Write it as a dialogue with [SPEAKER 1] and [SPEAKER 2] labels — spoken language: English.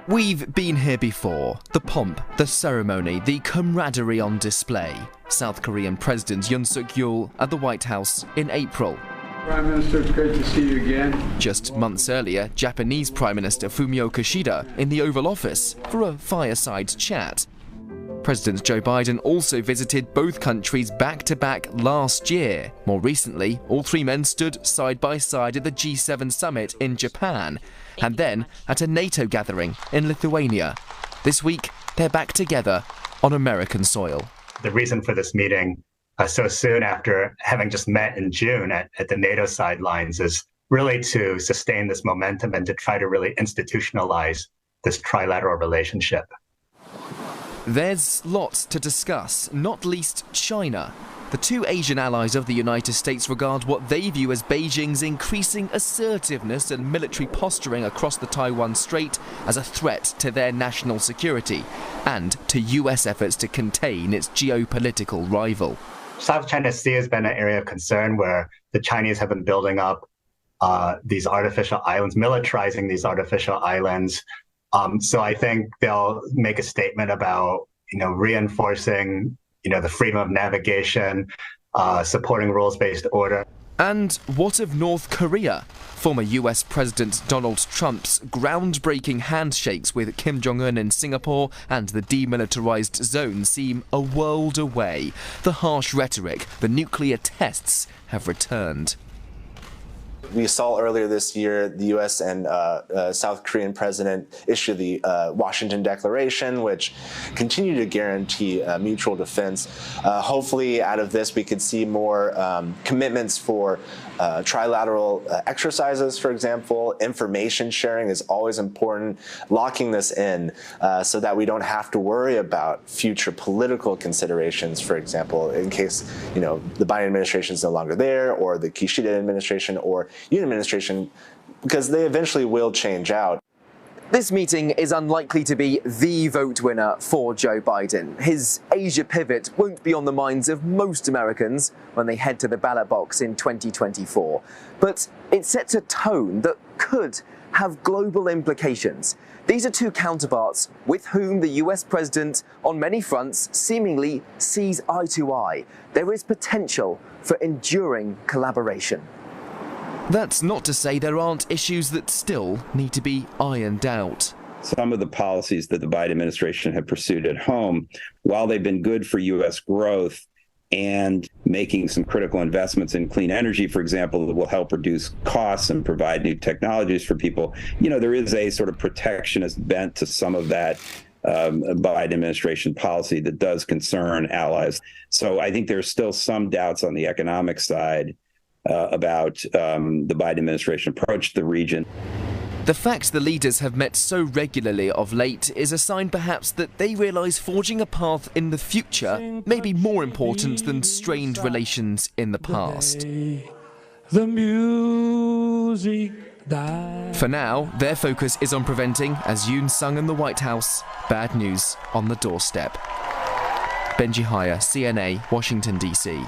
[SPEAKER 1] We've been here before. The pomp, the ceremony, the camaraderie on display. South Korean President Yeol at the White House in April.
[SPEAKER 2] Prime Minister, it's great to see you again.
[SPEAKER 1] Just months earlier, Japanese Prime Minister Fumio Kishida in the Oval Office for a fireside chat. President Joe Biden also visited both countries back-to-back last year. More recently, all three men stood side by side at the G7 summit in Japan, and then at a NATO gathering in Lithuania. This week, they're back together on American soil.
[SPEAKER 3] The reason for this meeting so soon after having just met in June at the NATO sidelines is really to sustain this momentum and to try to really institutionalize this trilateral relationship.
[SPEAKER 1] There's lots to discuss, not least China. The two Asian allies of the United States regard what they view as Beijing's increasing assertiveness and military posturing across the Taiwan Strait as a threat to their national security and to US efforts to contain its geopolitical rival.
[SPEAKER 3] South China Sea has been an area of concern where the Chinese have been building up these artificial islands, militarizing these artificial islands. So I think they'll make a statement about, reinforcing, the freedom of navigation, supporting rules-based order.
[SPEAKER 1] And what of North Korea? Former US President Donald Trump's groundbreaking handshakes with Kim Jong-un in Singapore and the demilitarized zone seem a world away. The harsh rhetoric, the nuclear tests have returned.
[SPEAKER 4] We saw earlier this year the U.S. and South Korean president issue the Washington Declaration, which continue to guarantee mutual defense. Hopefully, out of this, we could see more commitments for trilateral exercises, for example. Information sharing is always important. Locking this in so that we don't have to worry about future political considerations, for example, in case the Biden administration is no longer there, or the Kishida administration, or Yoon administration, because they eventually will change out.
[SPEAKER 1] This meeting is unlikely to be the vote winner for Joe Biden. His Asia pivot won't be on the minds of most Americans when they head to the ballot box in 2024. But it sets a tone that could have global implications. These are two counterparts with whom the US president, on many fronts, seemingly sees eye to eye. There is potential for enduring collaboration. That's not to say there aren't issues that still need to be ironed out.
[SPEAKER 5] Some of the policies that the Biden administration have pursued at home, while they've been good for U.S. growth and making some critical investments in clean energy, for example, that will help reduce costs and provide new technologies for people, there is a sort of protectionist bent to some of that Biden administration policy that does concern allies. So I think there's still some doubts on the economic side about the Biden administration approach to the region.
[SPEAKER 1] The fact the leaders have met so regularly of late is a sign perhaps that they realise forging a path in the future may be more important than strained relations in the past. For now, their focus is on preventing, as Yoon sung in the White House, bad news on the doorstep. Benji, Hyer, CNA, Washington, D.C.